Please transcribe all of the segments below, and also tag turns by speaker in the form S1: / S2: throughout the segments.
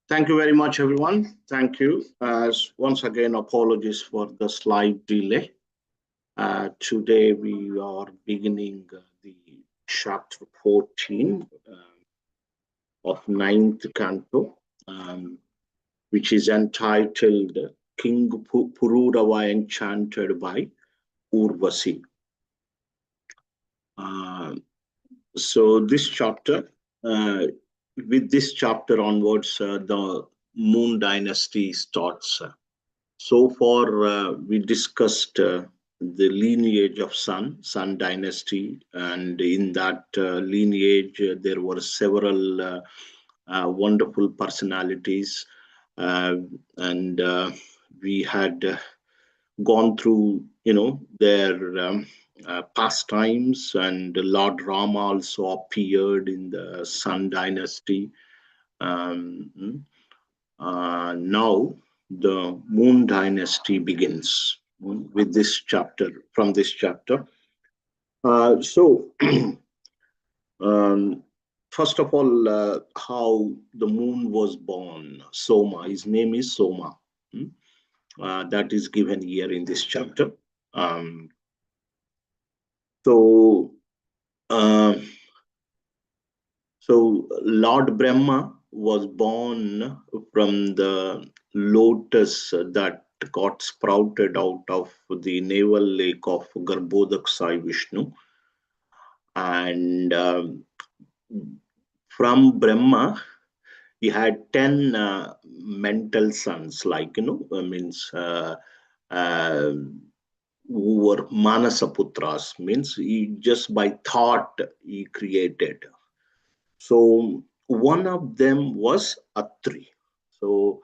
S1: Thank you very much, everyone. Thank you. Once again, apologies for the slight delay. Today, we are beginning the chapter 14 of ninth canto, which is entitled King Pururava Enchanted by Urvasi. So this chapter, with this chapter onwards, the Moon Dynasty starts. So far, we discussed the lineage of Sun Dynasty, and in that lineage, there were several wonderful personalities, and we had gone through, their pastimes, and Lord Rama also appeared in the Sun Dynasty. Now the Moon Dynasty begins with this chapter. From this chapter, so first of all, how the moon was born. Soma. His name is Soma. That is given here in this chapter. So, uh, so Lord Brahma was born from the lotus that got sprouted out of the navel lake of Garbhodaksai Vishnu. And from Brahma, he had 10 mental sons, like, means who were Manasaputras, means he just by thought he created. So one of them was Atri. So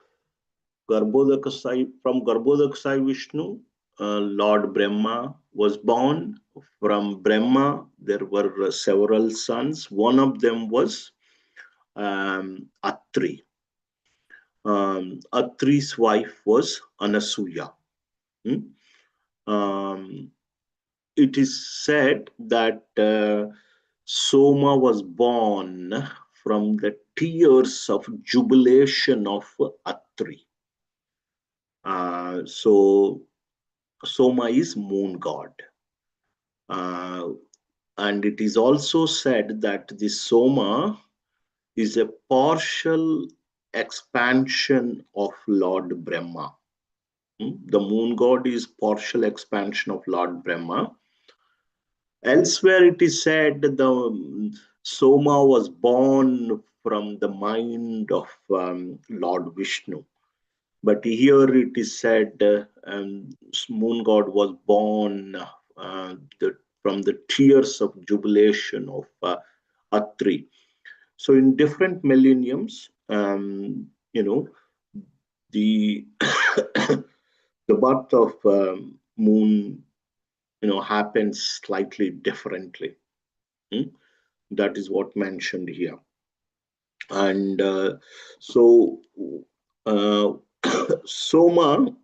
S1: from Garbhodaksai Vishnu, Lord Brahma was born. From Brahma, there were several sons. One of them was Atri. Atri's wife was Anasuya. It is said that Soma was born from the tears of jubilation of Atri. So Soma is moon god. And it is also said that the Soma is a partial expansion of Lord Brahma. The moon god is partial expansion of Lord Brahma. Elsewhere, it is said the Soma was born from the mind of Lord Vishnu. But here it is said moon god was born from the tears of jubilation of Atri. So in different millenniums, the the birth of moon, happens slightly differently. That is what mentioned here. And so Soma,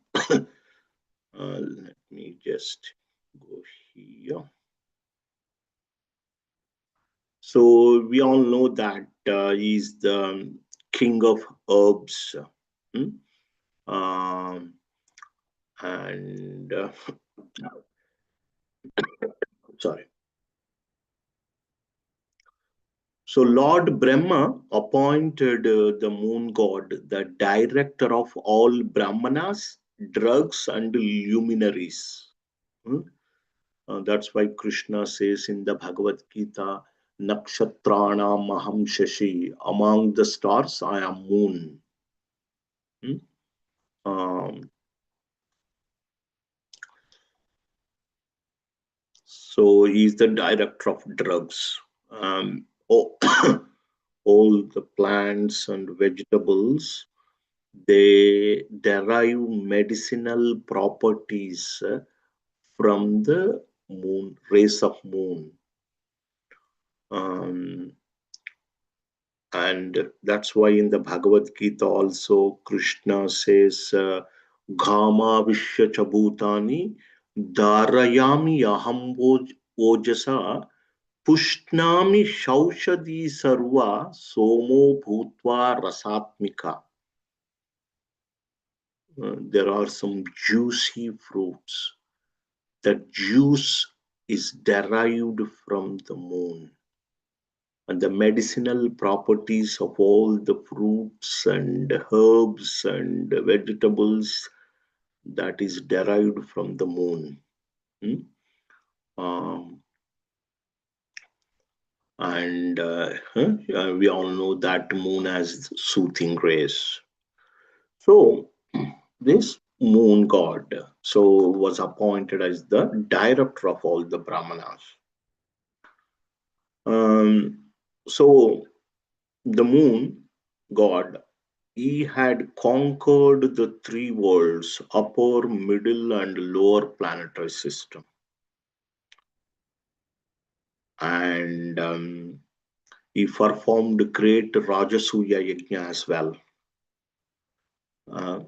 S1: let me just go here. So we all know that he's the king of herbs. And sorry. So Lord Brahma appointed the moon god the director of all brahmanas, drugs, and luminaries. That's why Krishna says in the Bhagavad Gita, Nakshatranam Maham Shashi, among the stars I am moon. So he's the director of drugs. All the plants and vegetables, they derive medicinal properties from the moon, rays of moon. And that's why in the Bhagavad Gita also Krishna says, Ghama Vishya Chabhutani Dharayami Aham Ojasa Pushnami Shaushadi Sarva Somo Bhutva Rasatmika. there are some juicy fruits. That juice is derived from the moon. And the medicinal properties of all the fruits and herbs and vegetables that is derived from the moon. Hmm? Um, and we all know that moon has soothing rays. So this moon god was appointed as the director of all the brahmanas. Um, so the moon god, he had conquered the three worlds, upper, middle, and lower planetary system. And he performed great Rajasuya Yajna as well. Uh,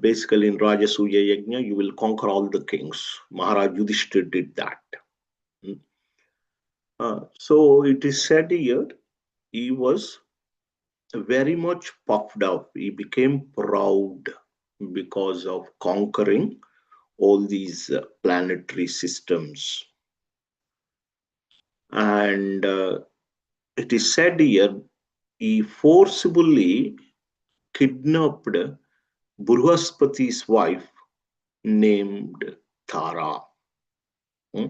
S1: Basically, in Rajasuya Yajna, you will conquer all the kings. Maharaj Yudhishthir did that. Mm. So it is said here, he was very much puffed up. He became proud because of conquering all these planetary systems. And it is said here, he forcibly kidnapped Bruhaspati's wife named Tara. Hmm?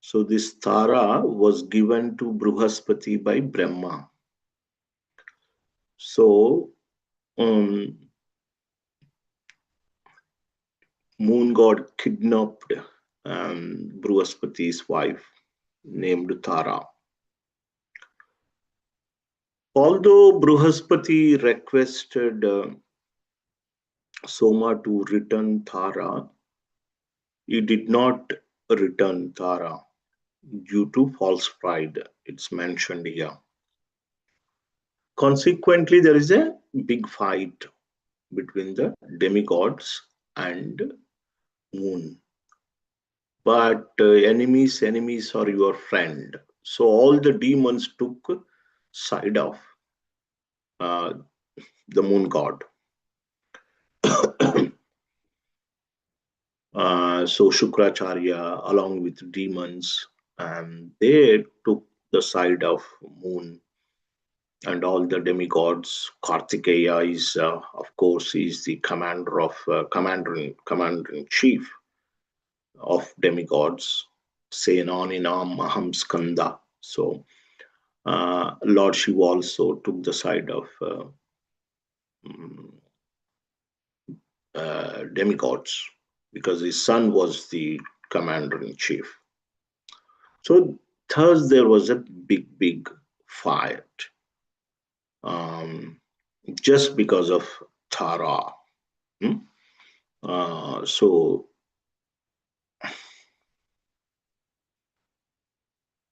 S1: So this Tara was given to Bruhaspati by Brahma. So um, moon god kidnapped Bruhaspati's wife named Tara. Although Bruhaspati requested Soma to return Tara, he did not return Tara due to false pride. It's mentioned here. Consequently, there is a big fight between the demigods and moon. But enemies are your friend. So all the demons took side of uh, the moon god. So Shukracharya, along with demons, they took the side of moon and all the demigods. Kartikeya is, of course, is the commander in chief of demigods. Senaninam Aham Skanda. So Lord Shiva also took the side of mm, demigods because his son was the commander in chief. So thus there was a big fight um, just because of Tara. Hmm? So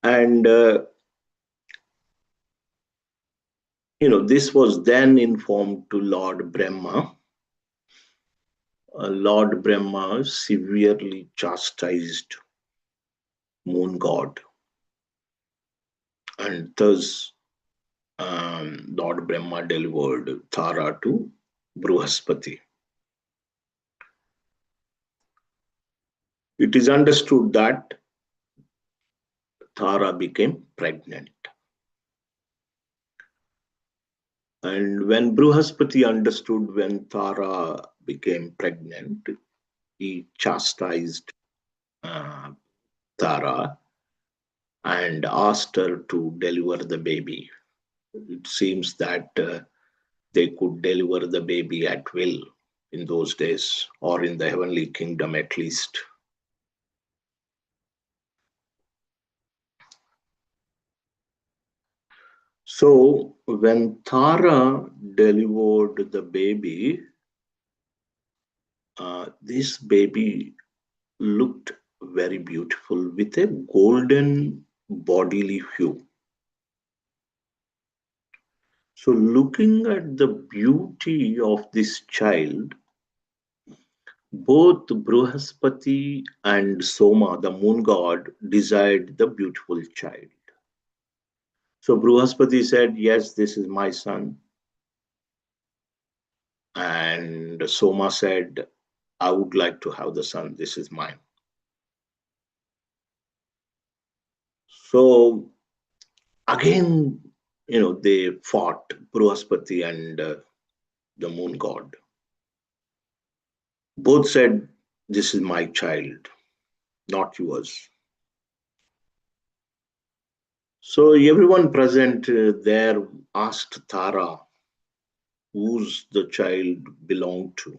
S1: and this was then informed to Lord Brahma. Lord Brahma severely chastised moon god, and thus Lord Brahma delivered Tara to Bruhaspati. It is understood that Tara became pregnant. And when Bruhaspati understood when Tara became pregnant, he chastised uh, Tara and asked her to deliver the baby. It seems that they could deliver the baby at will in those days, or in the heavenly kingdom at least. So when Tara delivered the baby, this baby looked very beautiful with a golden bodily hue. So looking at the beauty of this child, both Bruhaspati and Soma, the moon god, desired the beautiful child. So Bruhaspati said, yes, this is my son. And Soma said, I would like to have the son. This is mine. So again, they fought, Bruhaspati and the moon god. Both said, this is my child, not yours. So everyone present there asked Tara whose the child belonged to.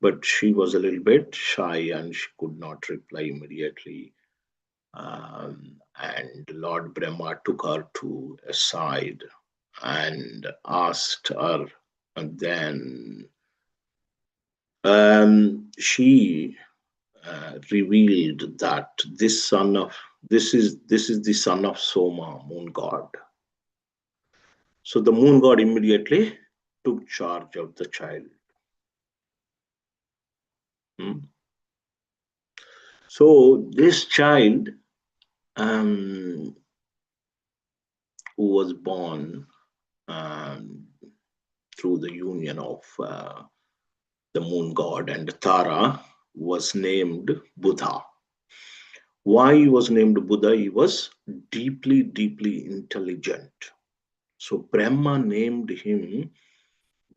S1: But she was a little bit shy and she could not reply immediately. And Lord Brahma took her to a side and asked her, and then she revealed that this is the son of Soma, moon god. So the moon god immediately took charge of the child. Hmm. So this child, um, who was born um, through the union of the moon god and Tara, was named Buddha. Why he was named Buddha? He was deeply, deeply intelligent. So Brahma named him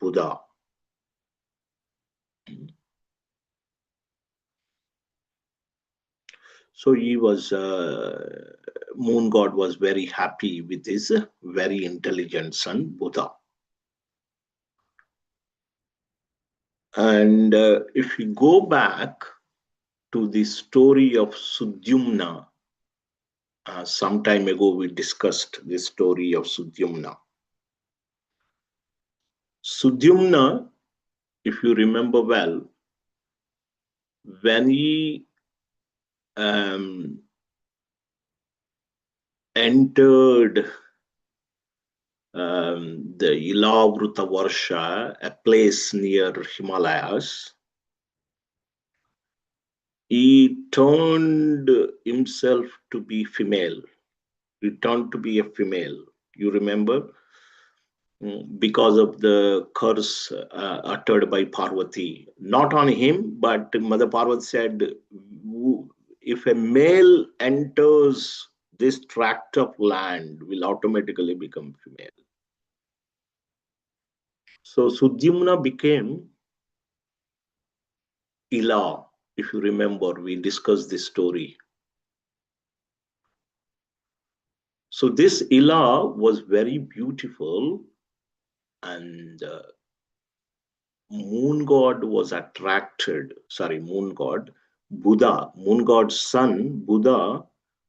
S1: Buddha. So he was, moon god was very happy with his very intelligent son, Buddha. And if we go back to the story of Sudyumna, some time ago we discussed the story of Sudyumna. Sudyumna, if you remember well, when he um, entered the Ilavruta Varsha, a place near Himalayas, he turned himself to be female. He turned to be a female. You remember? Because of the curse uttered by Parvati. Not on him, but Mother Parvati said, if a male enters this tract of land, will automatically become female. So Sudyumna became Ila. If you remember, we discussed this story. So this Ila was very beautiful, and moon god was attracted, sorry, moon god, Buddha, moon god's son, Buddha,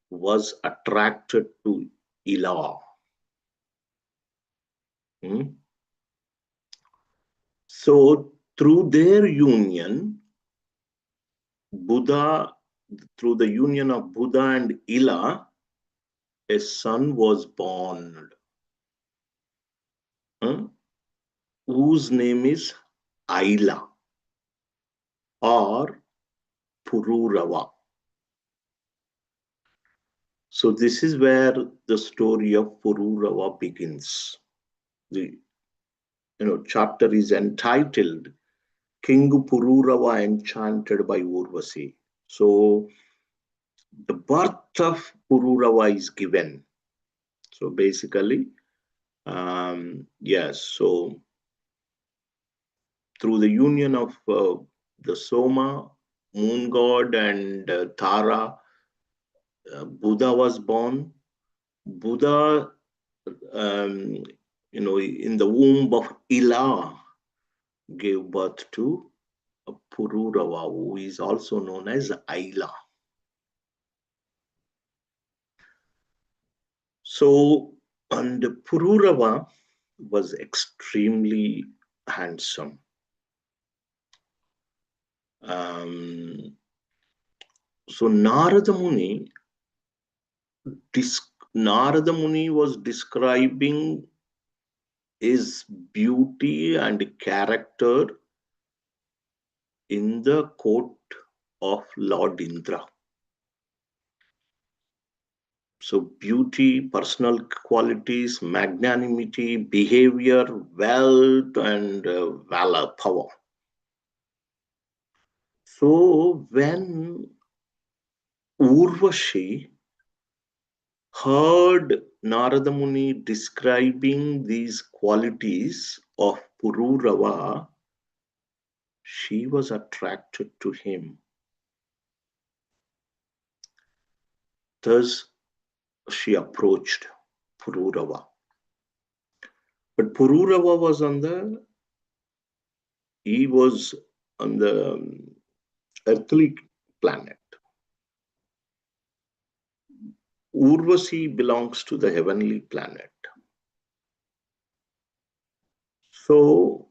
S1: was attracted to Ila. Hmm? So through their union, Buddha, through the union of Buddha and Ila, a son was born, whose name is Aila or Pururava. So this is where the story of Pururava begins. The chapter is entitled King Pururava Enchanted by Urvasi. So the birth of Pururava is given. So basically, yes, so through the union of the Soma, moon god, and Tara, Buddha was born. Buddha, um, in the womb of Ila, gave birth to Pururava, who is also known as Aila. So, and Pururava was extremely handsome. Um, so Narada Muni was describing his beauty and character in the court of Lord Indra. So, beauty, personal qualities, magnanimity, behavior, wealth, and valor, power. So, when Urvashi heard Narada Muni describing these qualities of Pururava, she was attracted to him. Thus, she approached Pururava. But Pururava he was on the earthly planet. Urvasi belongs to the heavenly planet. So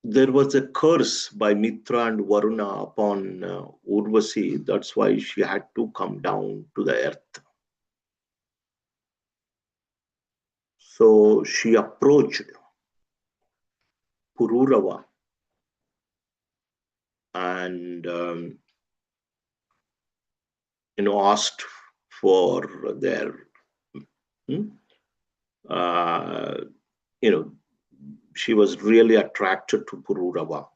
S1: there was a curse by Mitra and Varuna upon Urvasi. That's why she had to come down to the earth. So she approached Pururava and asked for their hmm, uh, you know she was really attracted to Pururava.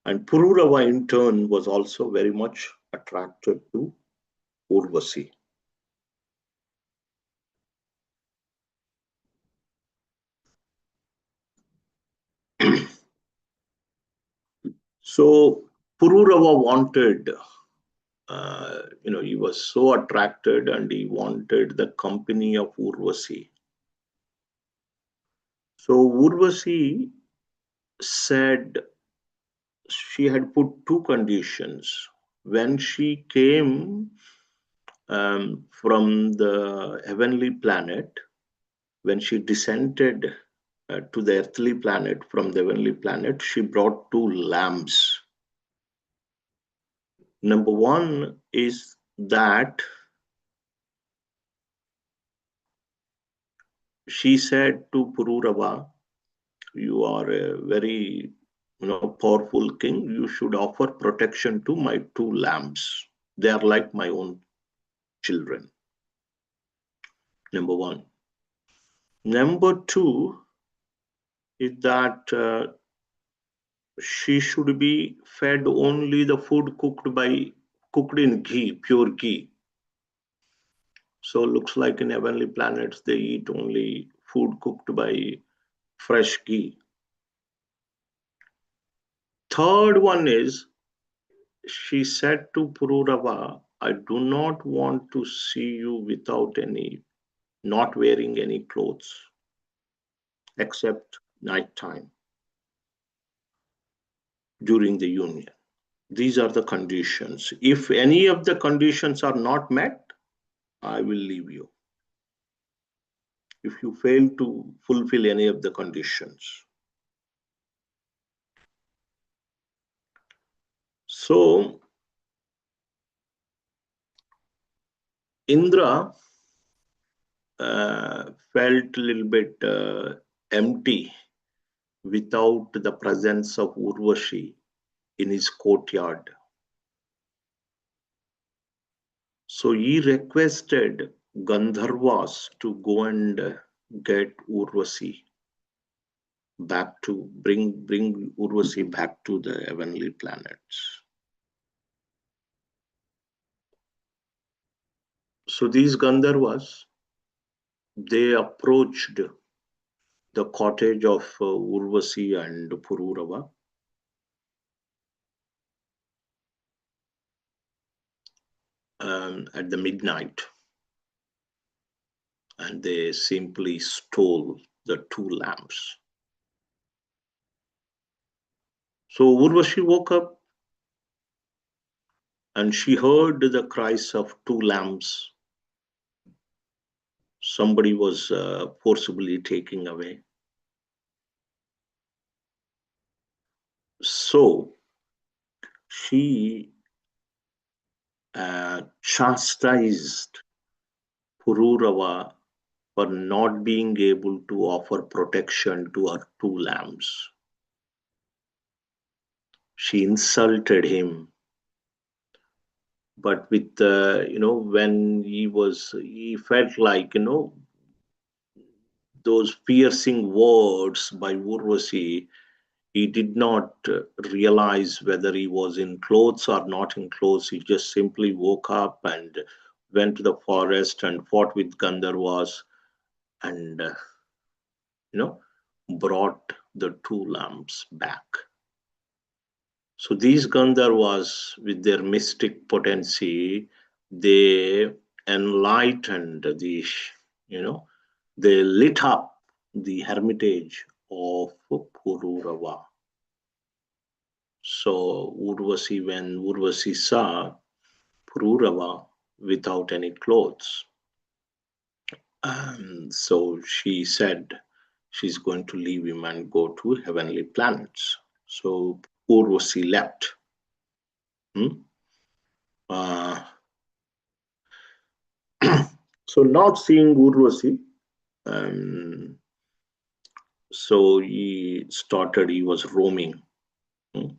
S1: And Pururava in turn was also very much attracted to Urvasi. So Pururava wanted, he was so attracted and he wanted the company of Urvasi. So Urvasi said she had put two conditions. When she came from the heavenly planet, when she descended to the earthly planet from the heavenly planet, she brought two lambs. Number one is that she said to Pururava, "You are a very powerful king. You should offer protection to my two lambs. They are like my own children." Number one. Number two is that she should be fed only the food cooked in ghee, pure ghee. So looks like in heavenly planets they eat only food cooked by fresh ghee. Third one is she said to Pururava, "I do not want to see you without not wearing any clothes except nighttime during the union." These are the conditions. If any of the conditions are not met, I will leave you. If you fail to fulfill any of the conditions. So, Indra felt a little bit empty without the presence of Urvashi in his courtyard. So he requested Gandharvas to go and get Urvasi back to bring Urvasi back to the heavenly planets. So these Gandharvas, they approached the cottage of Urvasi and Pururava. At the midnight, and they simply stole the two lamps. So Urvashi woke up and she heard the cries of two lambs. Somebody was forcibly taking away. So she chastised Pururava for not being able to offer protection to her two lambs. She insulted him But with when he felt like those piercing words by Urvasi, he did not realize whether he was in clothes or not in clothes. He just simply woke up and went to the forest and fought with Gandharvas and you know brought the two lamps back. So these Gandharvas, with their mystic potency, they enlightened you know, they lit up the hermitage of Pururava. So when Urvasi saw Pururava without any clothes, so she said she's going to leave him and go to heavenly planets. So Urvasi left. Hmm? Uh, so not seeing Urvasi, um, so he was roaming hmm,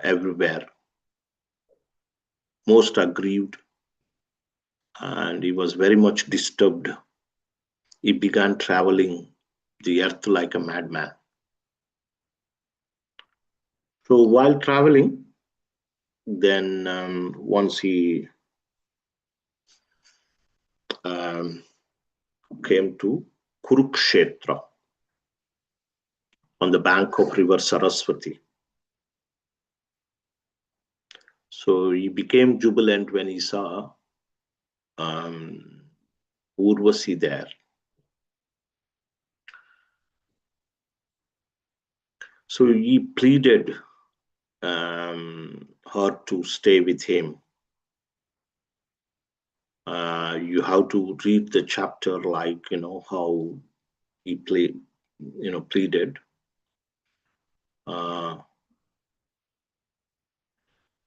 S1: everywhere, most aggrieved, and he was very much disturbed. He began traveling the earth like a madman. So while traveling, then once he um, came to Kurukshetra on the bank of river Saraswati. So he became jubilant when he saw um, Urvasi there. So he pleaded her to stay with him. You have to read the chapter like how he pleaded. Uh,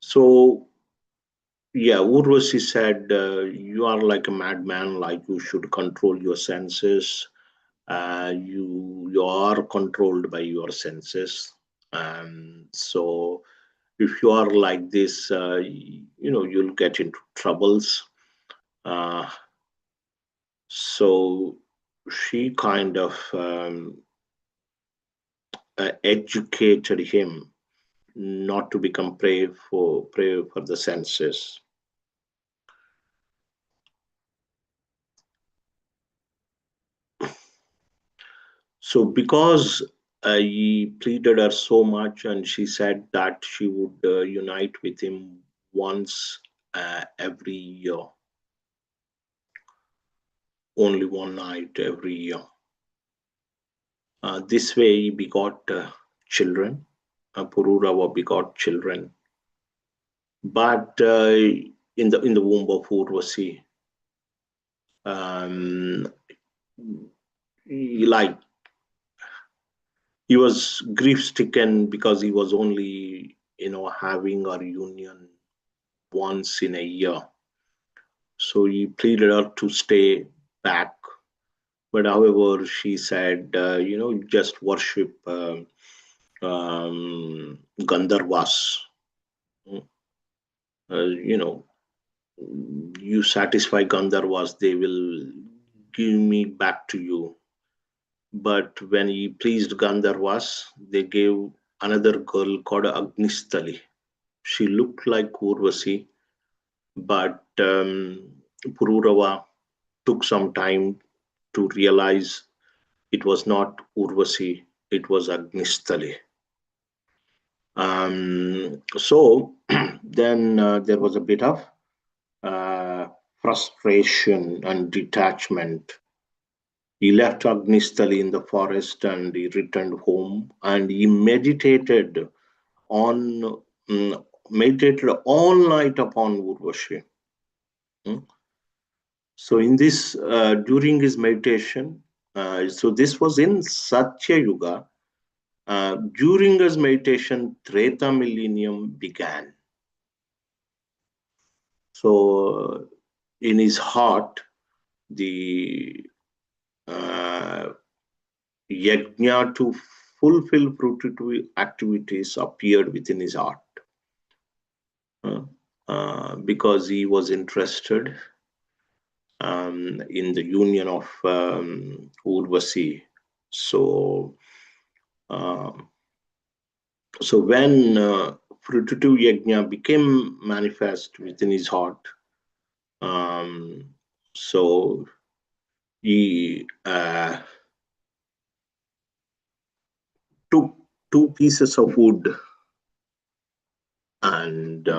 S1: so yeah, Urvashi said, "You are like a madman. Like you should control your senses. You are controlled by your senses. So if you are like this, you'll get into troubles." Uh, so she kind of educated him not to become prey for the senses. So because he pleaded her so much, and she said that she would unite with him once every year, only one night every year. This way, he begot children. Pururava begot children, but in the womb of Urvasi, um, he, like he was grief stricken because he was only having a reunion once in a year. So he pleaded her to stay back, but however she said just worship Gandharvas. You know, you satisfy Gandharvas, they will give me back to you. But when he pleased Gandharvas, they gave another girl called Agnistali. She looked like Urvasi, but Pururava took some time to realize it was not Urvasi, it was Agnistali. So then there was a bit of uh, frustration and detachment. He left Agnistali in the forest and he returned home and he on meditated all night upon Urvashi. Mm. So in this during his meditation, so this was in Satya Yuga. During his meditation, Treta millennium began. So in his heart, the uh, yajna to fulfill fruitive activities appeared within his heart. Uh, because he was interested in the union of Urvasi. So, um, so when Frututu Yajna became manifest within his heart, um, so he took two pieces of wood and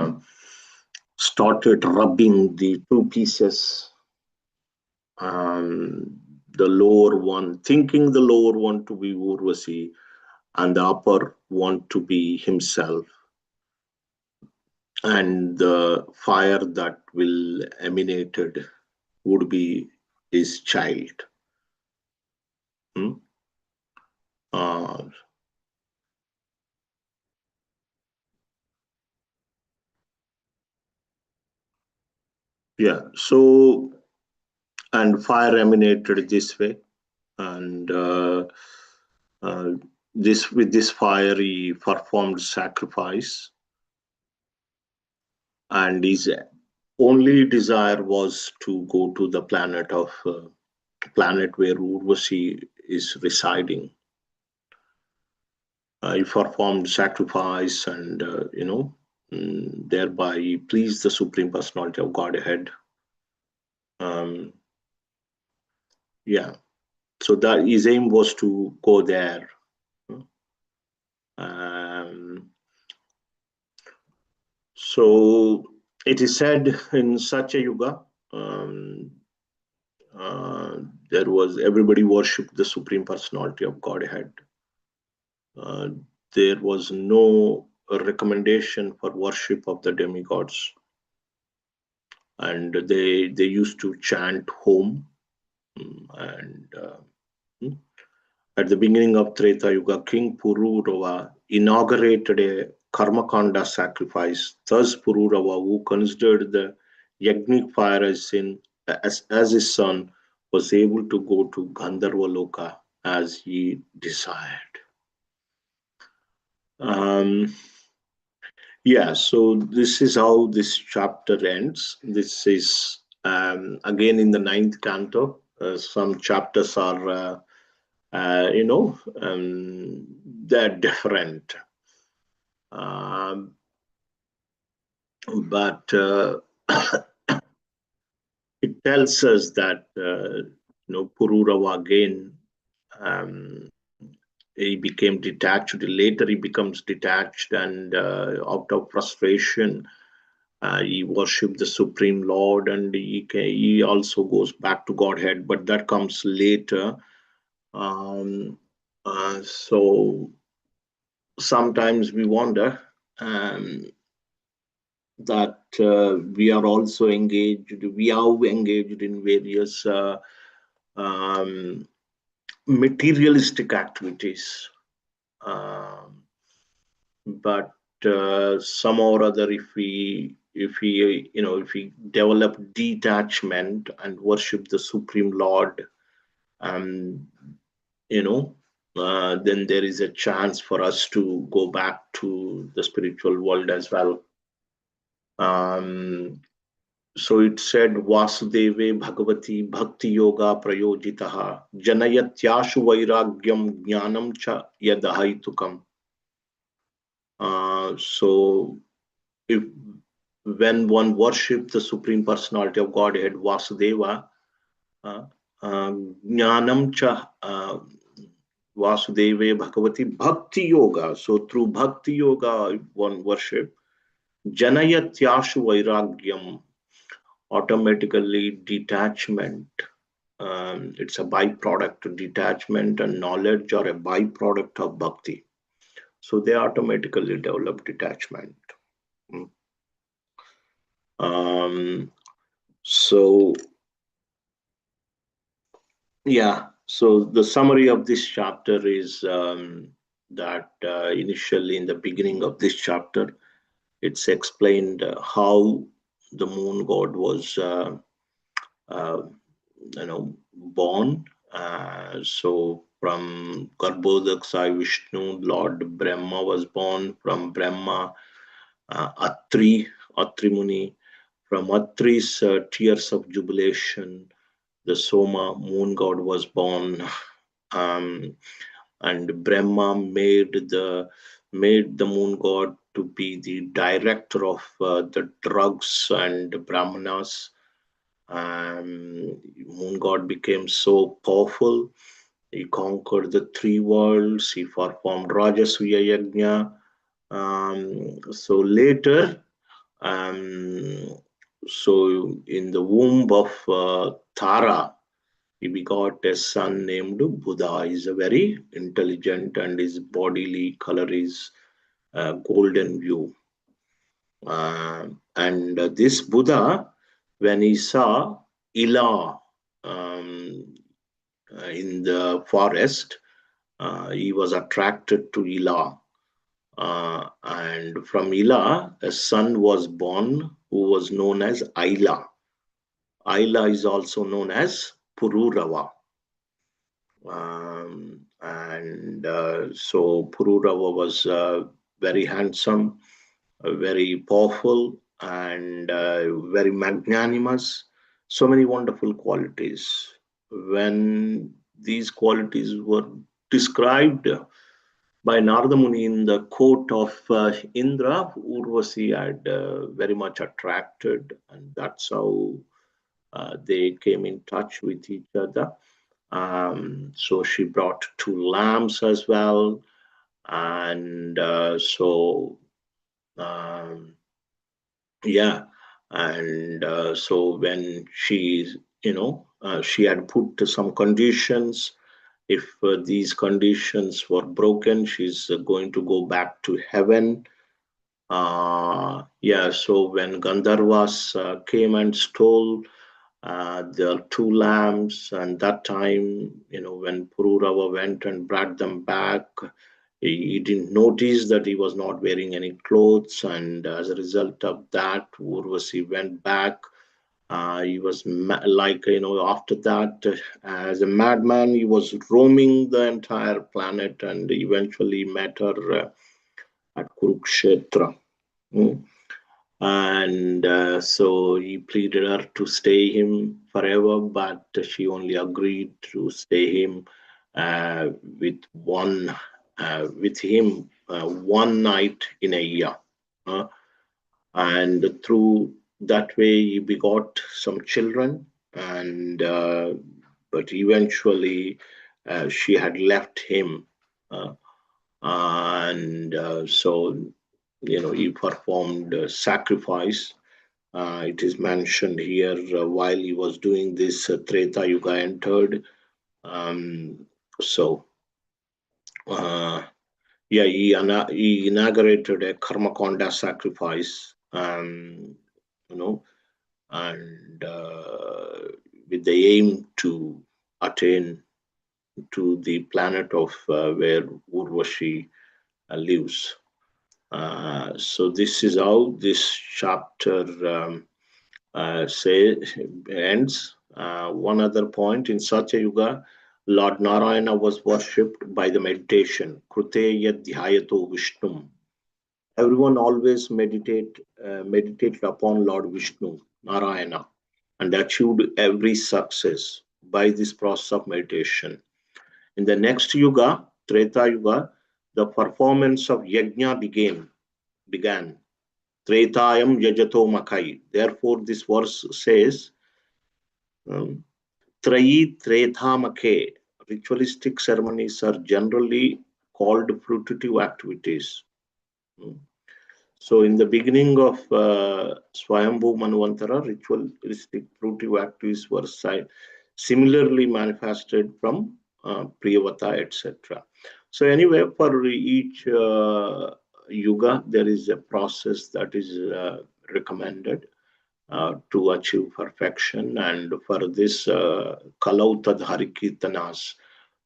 S1: started rubbing the two pieces, the lower one, thinking the lower one to be Urvasi and the upper one to be himself, and the fire that will emanated would be his child. Hmm? Uh, yeah, so, and fire emanated this way, and uh, this with this fire he performed sacrifice, and his only desire was to go to the planet where Urvasi is residing. He performed sacrifice, and thereby he pleased the Supreme Personality of Godhead. Um, yeah, so that his aim was to go there. Um, so it is said in Satya Yuga, um, uh, there was everybody worshipped the Supreme Personality of Godhead. Uh, there was no recommendation for worship of the demigods, and they used to chant home. And at the beginning of Treta Yuga, King Pururava inaugurated a Karmakanda sacrifice. Thus, Pururava, who considered the yagnic fire as as his son, was able to go to Gandharva Loka as he desired. Um, yeah, so this is how this chapter ends. This is again in the ninth canto. Some chapters are they're different. Um, but it tells us that Pururava again, um, he became detached. Later, he becomes detached, and out of frustration, he worshipped the Supreme Lord, and he also goes back to Godhead. But that comes later. Um, so sometimes we wonder that we are also engaged, we are engaged in various um, materialistic activities. Um, but somehow or other, if we develop detachment and worship the Supreme Lord, um, then there is a chance for us to go back to the spiritual world as well. Um, So it said, Vasudeve Bhagavati Bhakti Yoga Prayojitaha Janayatyashu Vairagyam Jnanam Cha Yadahaitukam. So if when one worships the Supreme Personality of Godhead, Vasudeva, uh, Jnanam Cha Vasudeve Bhagavati Bhakti Yoga. So through Bhakti Yoga, one worship Janayatyashu Vairagyam, automatically detachment. It's a byproduct. Detachment and knowledge are a byproduct of bhakti. So they automatically develop detachment. Mm. Um, so, yeah, so the summary of this chapter is that initially in the beginning of this chapter, it's explained how the moon god was uh, born. So from Garbhodak Sai Vishnu, Lord Brahma was born. From Brahma, Atri Atri Muni. From Atri's tears of jubilation, the Soma moon god was born, um, and Brahma made the moon god to be the director of the drugs and brahmanas. Moon god became so powerful. He conquered the three worlds. He performed Rajasuya Yajna. So later, um, so in the womb of Tara, he begot a son named Buddha. He's a very intelligent, and his bodily color is golden blue. And this Buddha, when he saw Ila in the forest, he was attracted to Ila. And from Ila, a son was born who was known as Aila. Aila is also known as Pururava. And so Pururava was very handsome, very powerful, and very magnanimous. So many wonderful qualities. When these qualities were described by Narada Muni in the court of Indra, Urvasi had very much attracted, and that's how they came in touch with each other. So she brought two lambs as well, and um, yeah, and so when she had put some conditions. If these conditions were broken, she's going to go back to heaven. Yeah, so when Gandharvas came and stole the two lambs, and that time, when Pururava went and brought them back, he didn't notice that he was not wearing any clothes, and as a result of that, Urvasi went back. He was like, after that, as a madman, he was roaming the entire planet and eventually met her at Kurukshetra. Mm. And so he pleaded her to stay him forever, but she only agreed to stay him uh, with one with him 1 night in a year. Uh, and through that way he begot some children, and but eventually she had left him, uh, and so he performed sacrifice. It is mentioned here, while he was doing this, Treta Yuga entered. Um, so uh, yeah, he inaugurated a Karmakonda sacrifice, you know, and with the aim to attain to the planet of where Urvashi lives. So this is how this chapter say ends. One other point, in Satya Yuga, Lord Narayana was worshipped by the meditation. Kruteya dhyayato Vishnum. Everyone always meditated upon Lord Vishnu, Narayana, and achieved every success by this process of meditation. In the next yuga, Treta Yuga, the performance of yajna began. Tretayam yajato makai. Therefore, this verse says, um, Trayi Trethamake. Ritualistic ceremonies are generally called fruitive activities. Hmm. So, in the beginning of Swayambhu Manvantara, ritualistic fruitive activities were similarly manifested from Priyavata, etc. So, anyway, for each yuga, there is a process that is recommended to achieve perfection, and for this Kalautad Harikirtanas.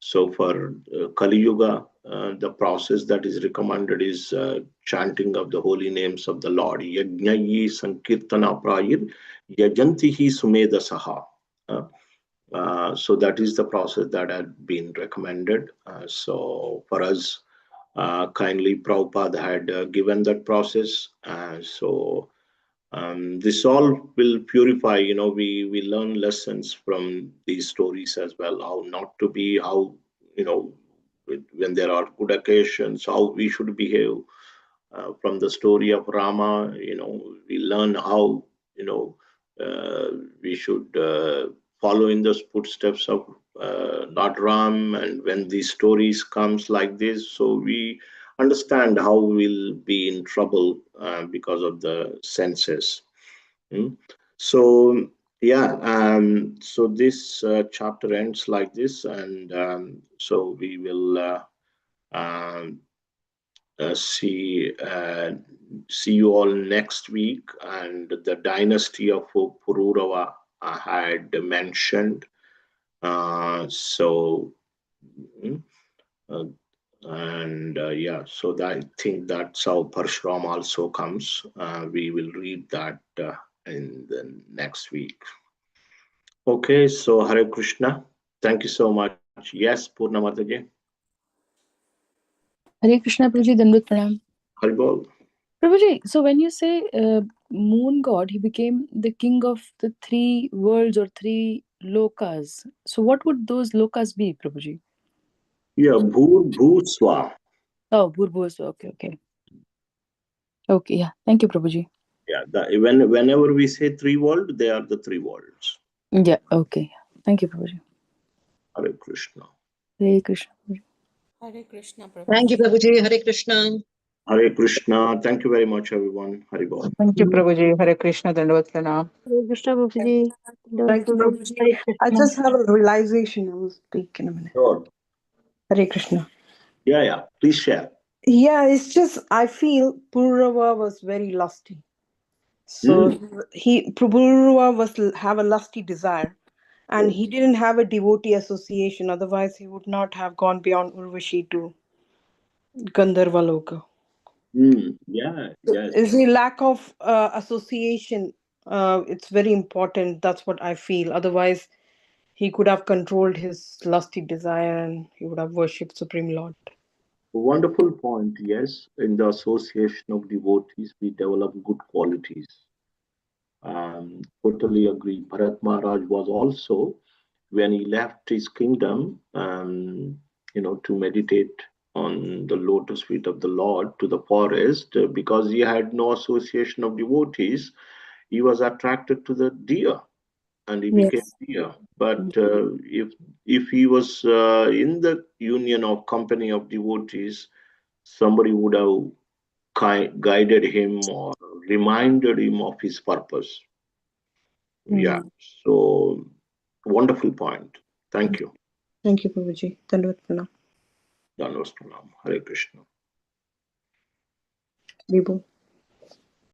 S1: So for Kali Yuga, the process that is recommended is chanting of the holy names of the Lord. Yajnayi Sankirtana Prayir Yajantihi Sumeda Saha. So that is the process that had been recommended. So for us, kindly Prabhupada had given that process. So This all will purify. We learn lessons from these stories as well. How not to be, how you know when there are good occasions, how we should behave. From the story of Rama, we learn how you know uh, we should follow in the footsteps of Lord Ram, and when these stories comes like this, so we understand how we'll be in trouble because of the senses. Mm. So yeah, so this chapter ends like this, and so we will um, see you all next week. And the dynasty of Pururava I had mentioned. So mm, uh, and yeah, so that, I think that's how Parshuram also comes. We will read that in the next week. Okay, so Hare Krishna. Thank you so much. Yes, Purna Mataji.
S2: Hare Krishna, Prabhuji, Dandavat Pranam.
S1: Haribol.
S2: Prabhuji, so when you say moon god, he became the king of the three worlds or three lokas. So what would those lokas be, Prabhuji?
S1: Yeah, Bhur Bhu Swa.
S2: Oh, Burbos. Okay, okay. Okay, yeah. Thank you, Prabhuji.
S1: Yeah, whenever we say three world, they are the three worlds.
S2: Yeah, okay. Thank you, Prabhuji.
S1: Hare Krishna.
S2: Hare Krishna. Prabhuji.
S3: Hare Krishna
S4: Thank you,
S3: Prabhuji.
S4: Prabhuji. Hare Krishna.
S1: Hare Krishna. Thank you very much, everyone. Haribol.
S5: Thank you, Prabhuji. Hare Krishna, Dandavat Pranam.
S6: Hare Krishna Babuji.
S4: Thank you, Prabhuji.
S6: Hare
S4: I
S6: Krishna.
S4: just have a realization. I will speak in a minute.
S1: Sure.
S4: Hare Krishna.
S1: Yeah, yeah. Please share.
S4: Yeah, it's just I feel Purava was very lusty. So
S1: Mm,
S4: Purava was have a lusty desire, and
S1: yes.
S4: he didn't have a devotee association. Otherwise, he would not have gone beyond Urvashi to Gandharva Loka.
S1: Yeah,
S4: So
S1: yes.
S4: it's a lack of association. It's very important. That's what I feel. Otherwise, he could have controlled his lusty desire and he would have worshipped Supreme Lord.
S1: Wonderful point. Yes. In the association of devotees, we develop good qualities. Totally agree. Bharat Maharaj was also, when he left his kingdom, to meditate on the lotus feet of the Lord to the forest, because he had no association of devotees, he was attracted to the deer and he became
S4: Yes.
S1: deer. But if he was in the union or company of devotees, somebody would have guided him or reminded him of his purpose. Yeah.
S4: Mm.
S1: So wonderful point. Thank you.
S4: Thank you, Prabhuji. Dandavat Pranam.
S1: Dandavat Pranam. Hare Krishna.
S4: Vibhu.